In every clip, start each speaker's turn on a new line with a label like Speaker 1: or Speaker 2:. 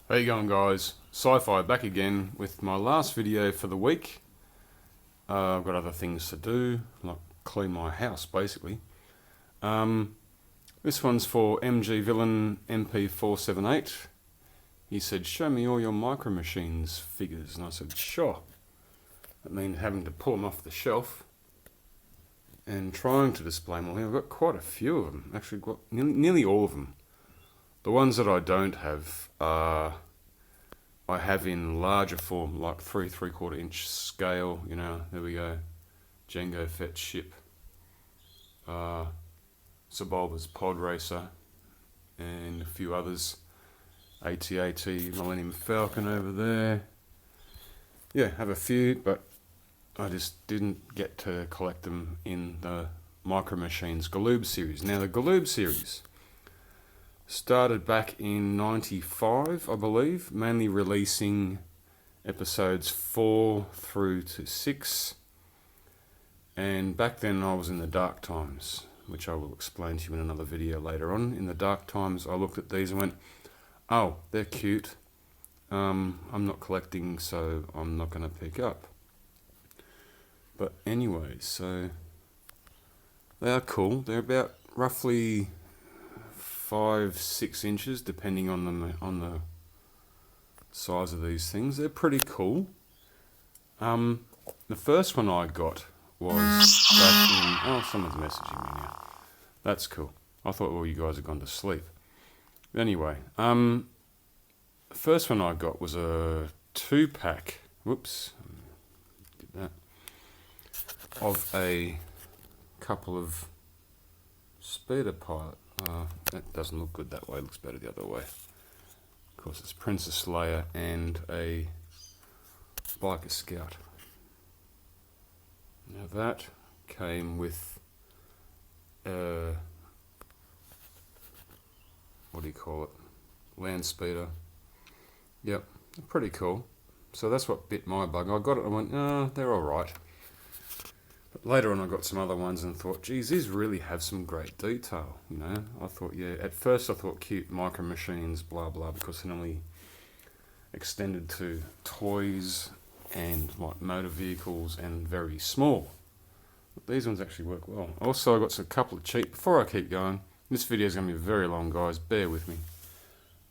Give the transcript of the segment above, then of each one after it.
Speaker 1: How you going, guys? Sci-Fi back again with my last video for the week. I've got other things to do, like clean my house, basically. This one's for MG Villain MP478. He said, "Show me all your Micro Machines figures," and I said, "Sure." That means having to pull them off the shelf and trying to display them all here. I've got quite a few of them, actually, got nearly all of them. The ones that I don't have are I have in larger form, like 3¾ inch scale. You know, there we go. Jango Fett ship, Sebulba's Pod Racer, and a few others. AT-AT Millennium Falcon over there. Yeah, have a few, but I just didn't get to collect them in the Micro Machines Galoob series. Now, the Galoob series started back in '95, I believe, mainly releasing episodes 4 through to 6. And back then I was in the dark times, which I will explain to you in another video later on. In the dark times, I looked at these and went, oh, they're cute. I'm not collecting, so I'm not going to pick up. But anyway, so they are cool. They're about roughly 5-6 inches, depending on the size of these things. They're pretty cool. The first one I got was back in... Oh, someone's messaging me now. That's cool. I thought all you guys had gone to sleep. Anyway, the first one I got was a 2-pack. Whoops, did that. Of a couple of Speeder Pilot. That doesn't look good that way, it looks better the other way. Of course, it's Princess Leia and a Biker Scout. Now that came with, what do you call it? Land Speeder. Yep, pretty cool. So that's what bit my bug. I got it and I went, oh, they're alright. But later on I got some other ones and thought, geez, these really have some great detail, you know. I thought, yeah, at first I thought cute Micro Machines, blah blah, because they're only extended to toys and like motor vehicles and very small. But these ones actually work well. Also, I got a couple of cheat, before I keep going, this video is going to be very long, guys, bear with me.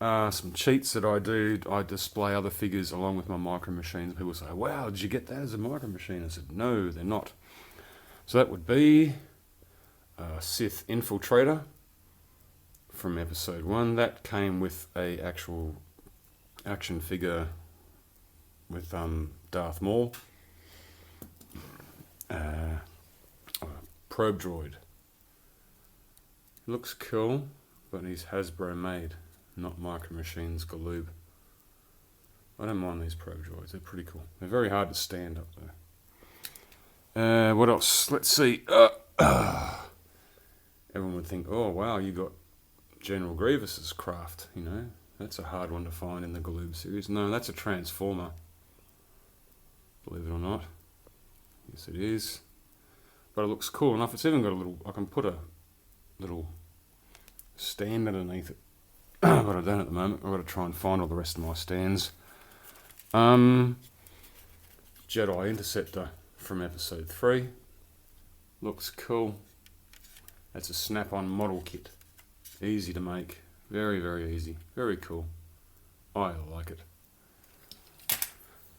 Speaker 1: Some cheats that I do, I display other figures along with my Micro Machines. People say, wow, did you get that as a Micro Machine? I said, no, they're not. So that would be Sith Infiltrator from episode 1. That came with a actual action figure with Darth Maul. Probe Droid. Looks cool, but he's Hasbro made, not Micro Machines Galoob. I don't mind these Probe Droids, they're pretty cool. They're very hard to stand up though. What else? Let's see. Everyone would think, oh wow, you got General Grievous's craft, you know. That's a hard one to find in the Galoob series. No, that's a Transformer. Believe it or not. Yes, it is. But it looks cool enough. It's even got a little, I can put a little stand underneath it. But I don't at the moment. I've got to try and find all the rest of my stands. Jedi Interceptor from episode 3. Looks cool. That's a snap-on model kit. Easy to make. Very, very easy. Very cool. I like it.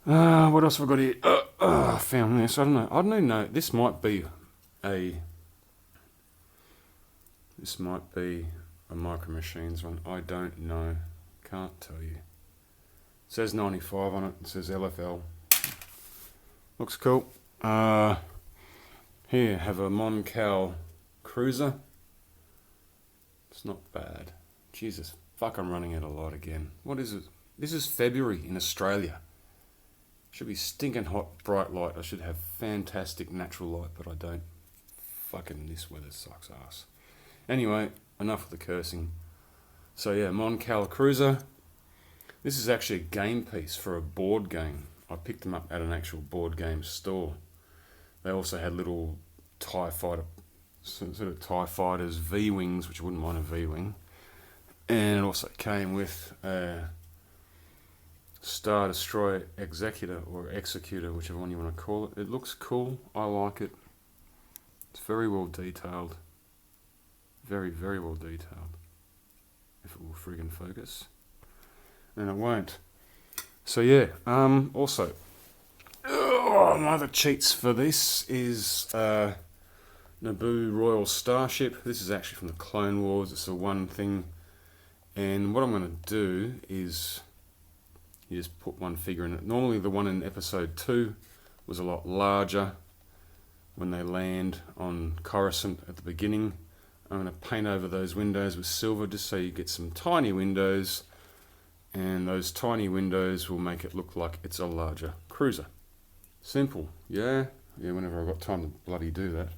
Speaker 1: What else have I got here? I found this. I don't know. I don't know. This might be a Micro Machines one. I don't know. Can't tell you. It says 95 on it. It says LFL. Looks cool. Here, have a Mon Cal Cruiser. It's not bad. Jesus, fuck, I'm running out of light again. What is it? This is February in Australia. Should be stinking hot, bright light. I should have fantastic natural light, but I don't. Fucking this weather sucks ass. Anyway, enough of the cursing. So yeah, Mon Cal Cruiser. This is actually a game piece for a board game. I picked them up at an actual board game store. They also had little TIE Fighter, sort of TIE Fighters V-Wings, which I wouldn't mind a V-Wing. And it also came with Star Destroyer Executor or Executor, whichever one you want to call it. It looks cool. I like it. It's very well detailed. Very, very well detailed. If it will friggin' focus. And it won't. So yeah, also, my other cheats for this is Naboo Royal Starship. This is actually from the Clone Wars. It's the one thing. And what I'm going to do is you just put one figure in it. Normally the one in episode 2 was a lot larger when they land on Coruscant at the beginning. I'm going to paint over those windows with silver just so you get some tiny windows, and those tiny windows will make it look like it's a larger cruiser. Simple, yeah, whenever I've got time to bloody do that.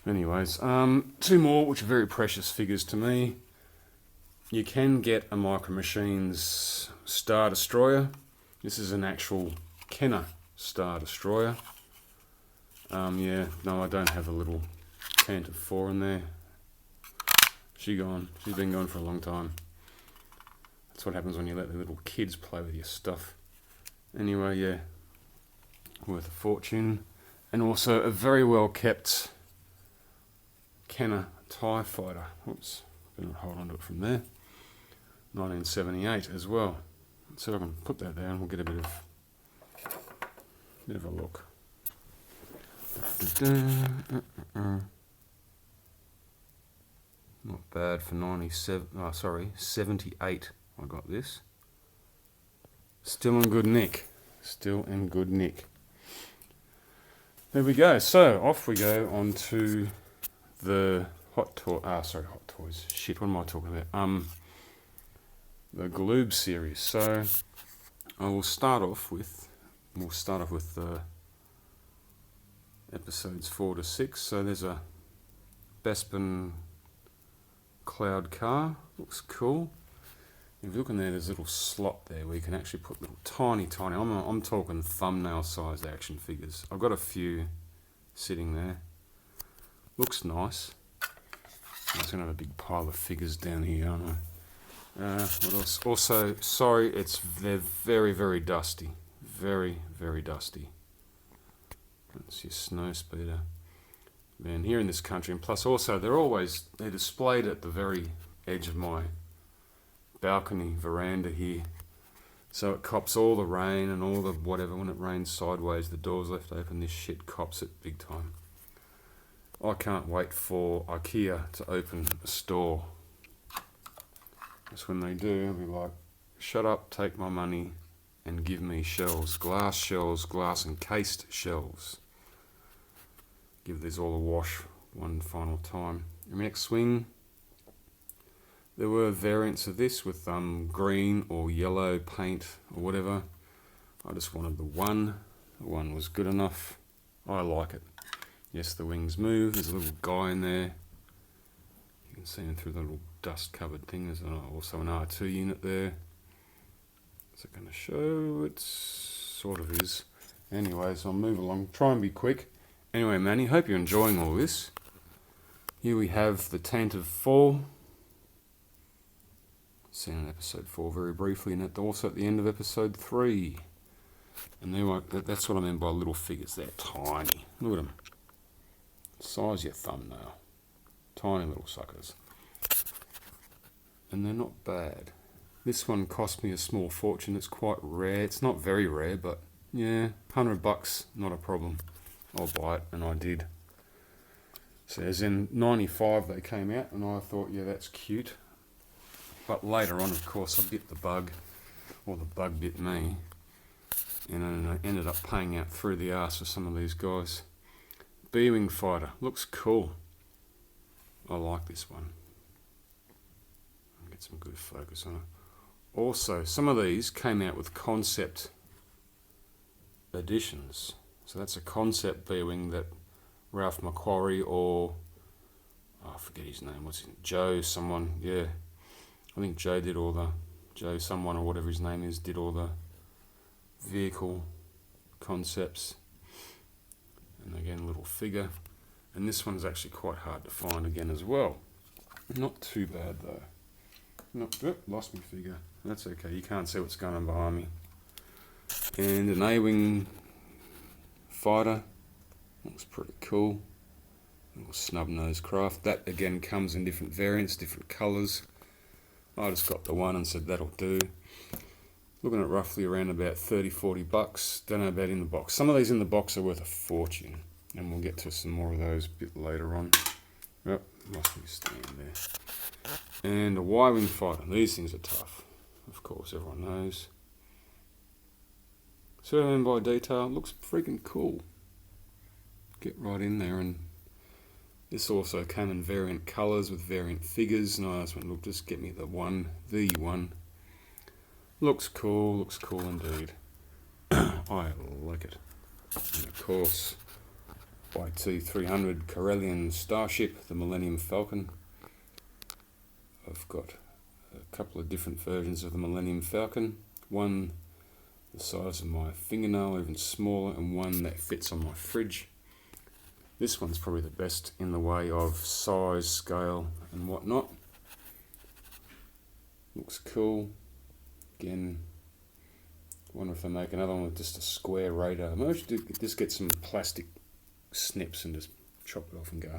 Speaker 1: Anyways, 2 more which are very precious figures to me. You can get a Micro Machines Star Destroyer. This is an actual Kenner Star Destroyer. Yeah, no, I don't have a little Tantive 4 in there. She's gone. She's been gone for a long time. That's what happens when you let the little kids play with your stuff. Anyway, yeah, worth a fortune. And also a very well kept Kenner TIE Fighter. Oops, better not hold on to it from there. 1978 as well. Let's see if I can put that there and we'll get a bit of a look. Not bad for 78 I got this. Still in good nick. Still in good nick. There we go. So off we go on to the Hot Toys. Shit, what am I talking about? The Galoob series. So I will start off with episodes 4 to 6. So there's a Bespin Cloud car. Looks cool. If you look in there, there's a little slot there where you can actually put little tiny, I'm talking thumbnail sized action figures. I've got a few sitting there. Looks nice. I'm just going to have a big pile of figures down here, aren't I? What else? Also, sorry, they're very, very dusty. Very, very dusty. That's your snow speeder. Man, here in this country, and plus also they're displayed at the very edge of my balcony veranda here, so it cops all the rain and all the whatever. When it rains sideways, the door's left open, this shit cops it big time. I can't wait for IKEA to open a store. Because when they do, I'll be like, shut up, take my money and give me shelves, glass encased shelves. Give these all a wash one final time. Your next swing, there were variants of this with green or yellow paint or whatever. I just wanted the one. The one was good enough. I like it. Yes, the wings move. There's a little guy in there. You can see him through the little dust-covered thing. There's also an R2 unit there. Is it going to show? It sort of is. Anyways, I'll move along. Try and be quick. Anyway, Manny, hope you're enjoying all this. Here we have the Tantive 4. Seen in episode 4 very briefly, and also at the end of episode 3. And that's what I mean by little figures. They're tiny. Look at them. Size your thumbnail. Tiny little suckers. And they're not bad. This one cost me a small fortune. It's quite rare. It's not very rare, but yeah, $100, not a problem. I'll buy it, and I did. So as in 95 they came out, and I thought, yeah, that's cute. But later on, of course, I bit the bug, or the bug bit me, and then I ended up paying out through the arse for some of these guys. B-Wing Fighter, looks cool. I like this one. I'll get some good focus on it. Also, some of these came out with concept editions. So that's a concept B-Wing that Ralph McQuarrie or, I forget his name, what's it, Joe someone, yeah. I think Joe someone or whatever his name is, did all the vehicle concepts. And again, little figure. And this one's actually quite hard to find again as well. Not too bad though. Lost my figure. That's okay, you can't see what's going on behind me. And an A-Wing fighter. Looks pretty cool. Little snub-nosed craft. That again comes in different variants, different colours. I just got the one and said that'll do. Looking at roughly around about $30-40. Don't know about in the box. Some of these in the box are worth a fortune. And we'll get to some more of those a bit later on. Yep, must be staying there. And a Y-Wing fighter. These things are tough. Of course, everyone knows. Surveying by detail. Looks freaking cool. Get right in there. And this also came in variant colours with variant figures. And I just went, look, just get me the one. Looks cool indeed. I like it. And of course, YT-300 Corellian Starship, the Millennium Falcon. I've got a couple of different versions of the Millennium Falcon. One the size of my fingernail, even smaller, and one that fits on my fridge. This one's probably the best in the way of size, scale, and whatnot. Looks cool. Again, wonder if they make another one with just a square radar. Maybe I should just get some plastic snips and just chop it off and go,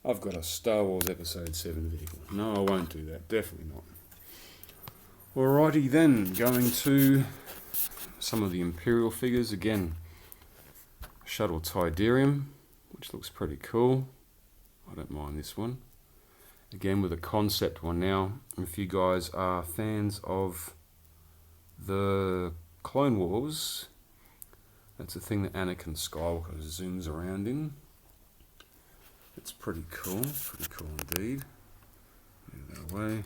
Speaker 1: I've got a Star Wars Episode 7 vehicle. No, I won't do that. Definitely not. Alrighty then, going to some of the Imperial figures. Again, Shuttle Tydirium, which looks pretty cool. I don't mind this one. Again, with a concept one now. If you guys are fans of the Clone Wars, that's a thing that Anakin Skywalker zooms around in. It's pretty cool indeed. Move that away.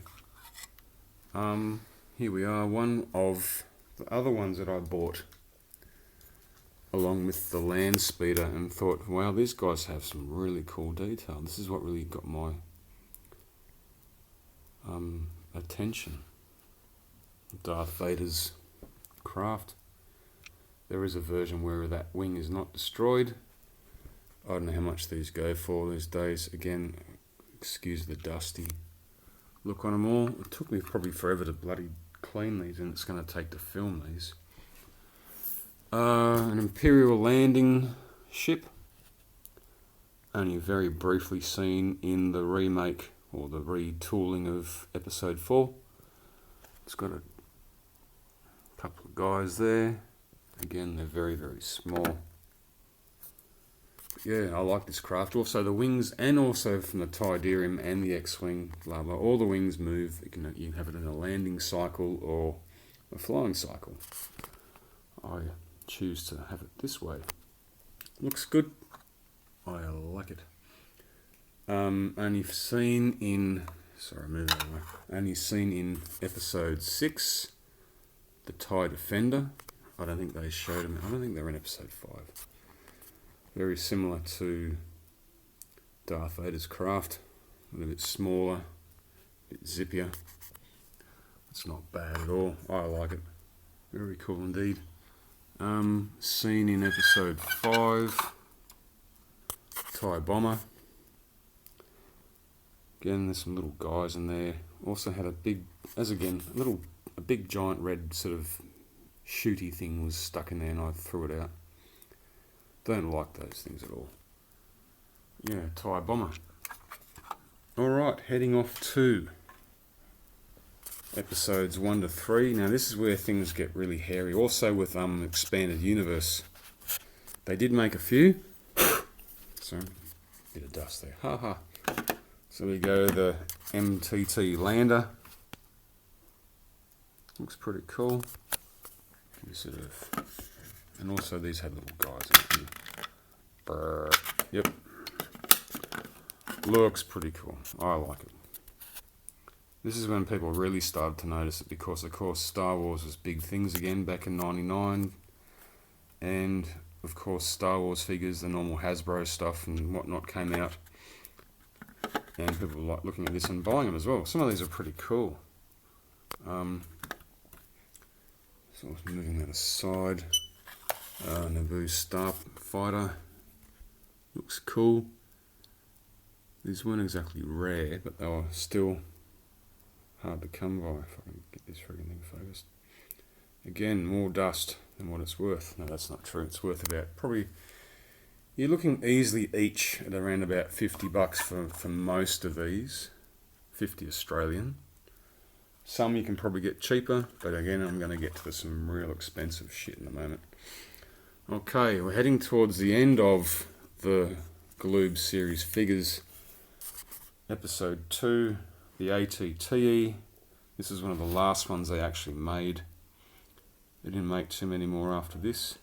Speaker 1: Here we are, one of the other ones that I bought along with the Land Speeder, and thought, wow, these guys have some really cool detail. This is what really got my attention. Darth Vader's craft. There is a version where that wing is not destroyed. I don't know how much these go for these days. Again, excuse the dusty look on them all. It took me probably forever to bloody clean these, and it's going to take to film these. An Imperial landing ship. Only very briefly seen in the remake or the retooling of Episode 4. It's got a couple of guys there. Again, they're very, very small. Yeah, I like this craft. Also the wings, and also from the Tydirium and the X-Wing, blah blah. All the wings move. You can have it in a landing cycle or a flying cycle. I choose to have it this way. Looks good. I like it. Only seen in Episode 6, the TIE Defender. I don't think they showed them. I don't think they were in Episode 5. Very similar to Darth Vader's craft. A little bit smaller, a bit zippier. It's not bad at all. I like it. Very cool indeed. Seen in Episode 5, TIE Bomber. Again, there's some little guys in there. Also had a big giant red sort of shooty thing was stuck in there, and I threw it out. Don't like those things at all. Yeah, TIE Bomber. Alright, heading off to Episodes 1 to 3. Now this is where things get really hairy. Also with Expanded Universe. They did make a few. Sorry, bit of dust there. Haha. So we go the MTT Lander. Looks pretty cool. And also these had little guys in it. Yep. Looks pretty cool. I like it. This is when people really started to notice it, because of course Star Wars was big things again back in '99, and of course Star Wars figures, the normal Hasbro stuff and whatnot came out, and people were like looking at this and buying them as well. Some of these are pretty cool. So I was moving that aside. Naboo Starfighter looks cool. These weren't exactly rare, but they were still hard to come by. If I can get this friggin' thing focused. Again, more dust than what it's worth. No, that's not true. It's worth about probably, you're looking easily each at around about $50 for most of these. 50 Australian. Some you can probably get cheaper, but again, I'm going to get to some real expensive shit in a moment. Okay, we're heading towards the end of the Galoob series figures. Episode 2, the ATTE. This is one of the last ones they actually made. They didn't make too many more after this.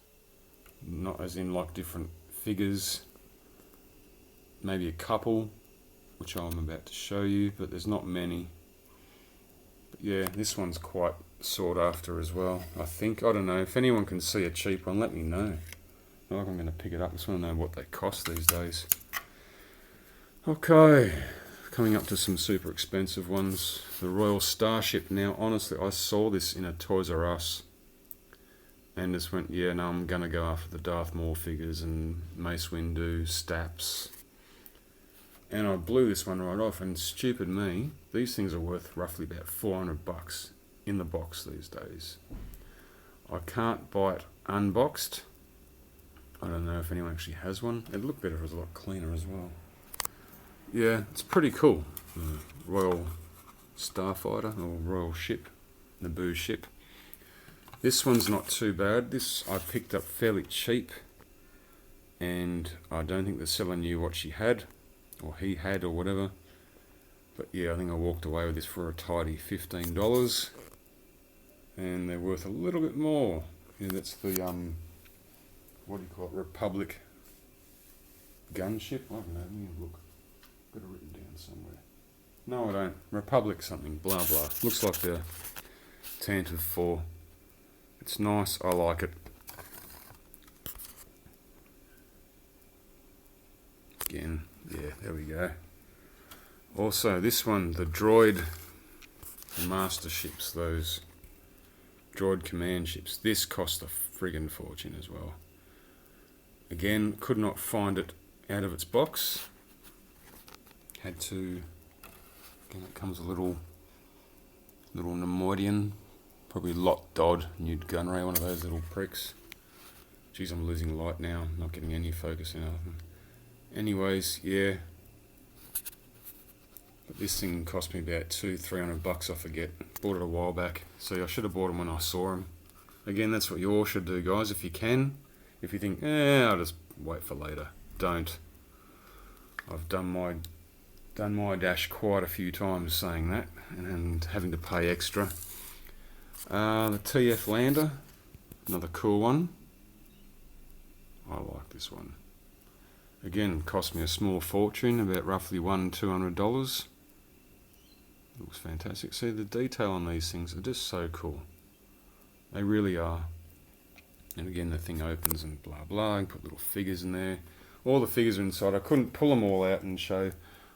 Speaker 1: Not as in like different figures. Maybe a couple, which I'm about to show you, but there's not many. But yeah, this one's quite sought after as well, I think. I don't know. If anyone can see a cheap one, let me know. Not like I'm going to pick it up. I just want to know what they cost these days. Okay, coming up to some super expensive ones. The Royal Starship. Now, honestly, I saw this in a Toys R Us and just went, yeah, no, I'm going to go after the Darth Maul figures and Mace Windu, Staps. And I blew this one right off, and stupid me, these things are worth roughly about $400 in the box these days. I can't buy it unboxed. I don't know if anyone actually has one. It'd look better if it was a lot cleaner as well. Yeah, it's pretty cool. Royal Starfighter, or Royal Ship, Naboo ship. This one's not too bad. This I picked up fairly cheap, and I don't think the seller knew what she had, or he had, or whatever. But yeah, I think I walked away with this for a tidy $15, and they're worth a little bit more. Yeah, that's the what do you call it? Republic gunship. I don't know. Let me look. Got it written down somewhere. No, I don't. Republic something. Blah blah. Looks like the Tantive 4. It's nice. I like it. Again, yeah, there we go. Also, this one, the droid master ships, those droid command ships. This cost a friggin' fortune as well. Again, could not find it out of its box. Had to. Again, it comes a little Nemoidian, probably Lot Dodd, Newt Gunray, one of those little pricks. Geez, I'm losing light now. I'm not getting any focus in anything. Anyways, yeah. But this thing cost me about $200-300, I forget. Bought it a while back. See, I should have bought them when I saw them. Again, that's what you all should do, guys, if you can. If you think, I'll just wait for later. Don't. I've done my dash quite a few times saying that, and having to pay extra. The TF Lander, another cool one. I like this one. Again, cost me a small fortune, about roughly $100-200. Looks fantastic. See, the detail on these things are just so cool. They really are. And again, the thing opens and blah blah, and put little figures in there. All the figures are inside. I couldn't pull them all out and show.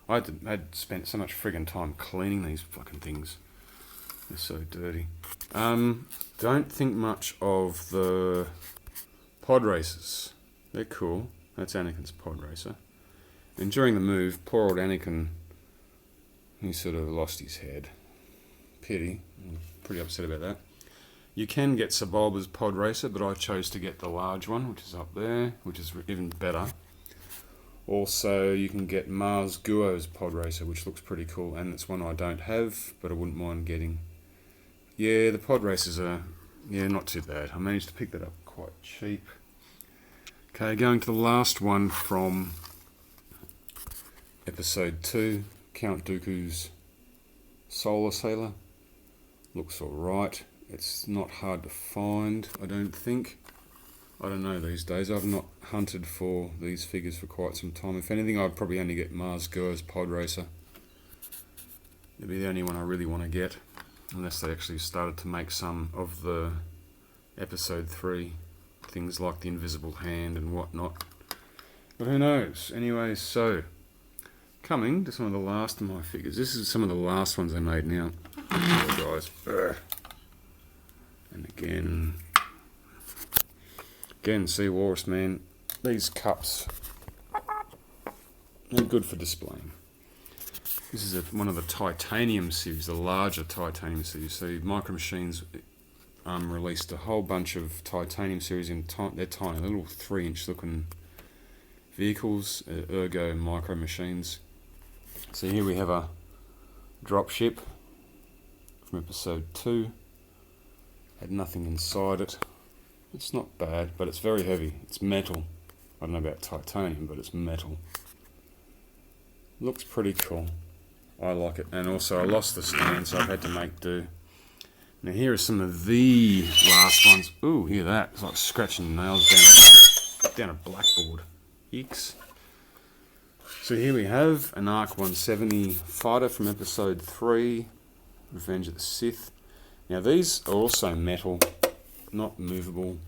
Speaker 1: I'd spent so much friggin' time cleaning these fucking things. They're so dirty. Don't think much of the pod racers. They're cool. That's Anakin's pod racer. And during the move, poor old Anakin, he sort of lost his head. Pity. I'm pretty upset about that. You can get Sebulba's pod racer, but I chose to get the large one, which is up there, which is even better. Also, you can get Mars Guo's pod racer, which looks pretty cool, and it's one I don't have, but I wouldn't mind getting. Yeah, the pod racers are, not too bad. I managed to pick that up quite cheap. Okay, going to the last one from episode 2, Count Dooku's Solar Sailor. Looks alright. It's not hard to find, I don't think. I don't know these days. I've not hunted for these figures for quite some time. If anything, I'd probably only get Mars Guo's pod racer. It'd be the only one I really want to get, unless they actually started to make some of the episode 3 things like the invisible hand and whatnot. But who knows? Anyway, so coming to some of the last of my figures. This is some of the last ones I made now. Oh, guys. Ugh. And again, Sea Walrus, man. These cups, they're good for displaying. This is one of the titanium sieves, the larger titanium sieves. So Micro Machines released a whole bunch of titanium series in they're tiny little 3-inch looking vehicles, Ergo Micro Machines. So here we have a dropship from episode 2. Had nothing inside it. It's not bad, but it's very heavy. It's metal. I don't know about titanium, but it's metal. Looks pretty cool. I like it. And also I lost the stand, so I've had to make do. Now here are some of the last ones. Ooh, hear that? It's like scratching nails down a blackboard. Yikes. So here we have an ARC 170 fighter from episode 3, Revenge of the Sith. Now these are also metal, not movable.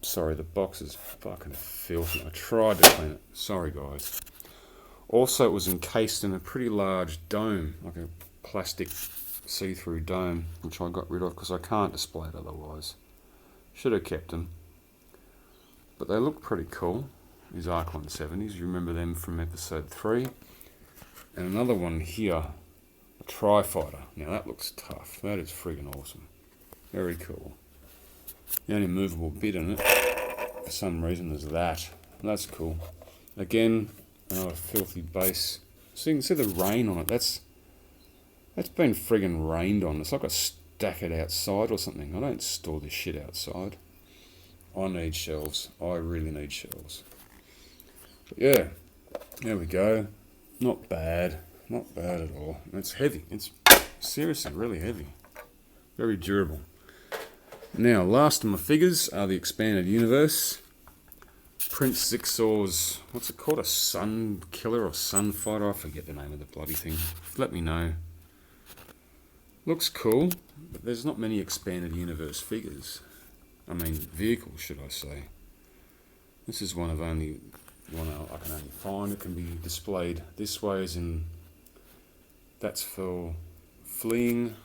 Speaker 1: Sorry, the box is fucking filthy. I tried to clean it. Sorry guys. Also, it was encased in a pretty large dome, like a plastic see-through dome, which I got rid of because I can't display it otherwise. Should have kept them. But they look pretty cool, these ARC 170s. You remember them from episode 3. And another one here, a Tri-Fighter. Now that looks tough. That is friggin' awesome. Very cool. The only movable bit in it, for some reason, is that. That's cool. Again, another filthy base. So you can see the rain on it. That's been friggin' rained on. It's like I stack it outside or something. I don't store this shit outside. I need shelves. I really need shelves. But yeah, there we go. Not bad. Not bad at all. It's heavy. It's seriously really heavy. Very durable. Now, last of my figures are the Expanded Universe. Prince Zixor's, what's it called? A Sun Killer or Sun Fighter? I forget the name of the bloody thing. Let me know. Looks cool, but there's not many Expanded Universe figures. I mean, vehicles, should I say. This is one of only one I can only find. It can be displayed this way, as in, that's for fleeing.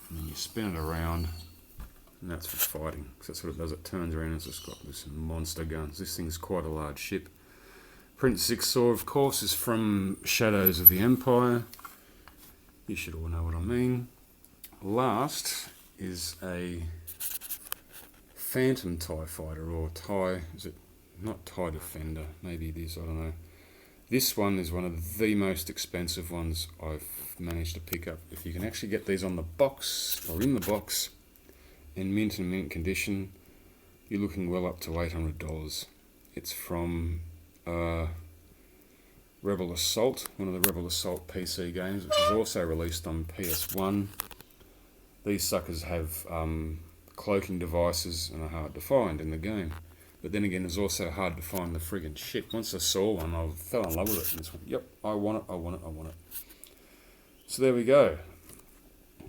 Speaker 1: And then you spin it around. And that's for fighting, because that's what it does. It turns around and it's just got this monster guns. This thing's quite a large ship. Prince Zixor, of course, is from Shadows of the Empire. You should all know what I mean. Last is a Phantom TIE Fighter, or TIE, is it not TIE Defender? Maybe it is, I don't know. This one is one of the most expensive ones I've managed to pick up. If you can actually get these on the box, or in the box, in mint and mint condition, you're looking well up to $800. It's from Rebel Assault, one of the Rebel Assault PC games, which is also released on PS1. These suckers have cloaking devices and are hard to find in the game. But then again, it's also hard to find the friggin' shit. Once I saw one, I fell in love with it and just went, yep, I want it, I want it, I want it. So there we go.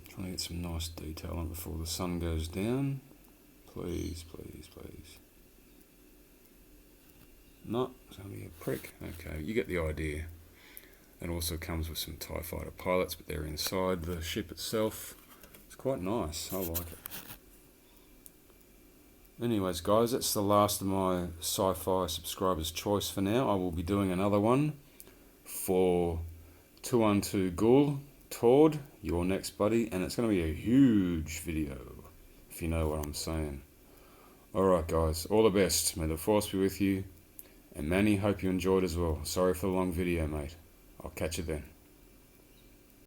Speaker 1: Trying to get some nice detail on it before the sun goes down. Please, please, please. No, it's going to be a prick. Okay, you get the idea. It also comes with some TIE Fighter pilots, but they're inside the ship itself. It's quite nice. I like it. Anyways, guys, that's the last of my sci-fi subscribers' choice for now. I will be doing another one for 212 Ghoul. Tord, your next buddy, and it's going to be a huge video, if you know what I'm saying. Alright guys, all the best, may the force be with you, and Manny, hope you enjoyed as well. Sorry for the long video, mate. I'll catch you then.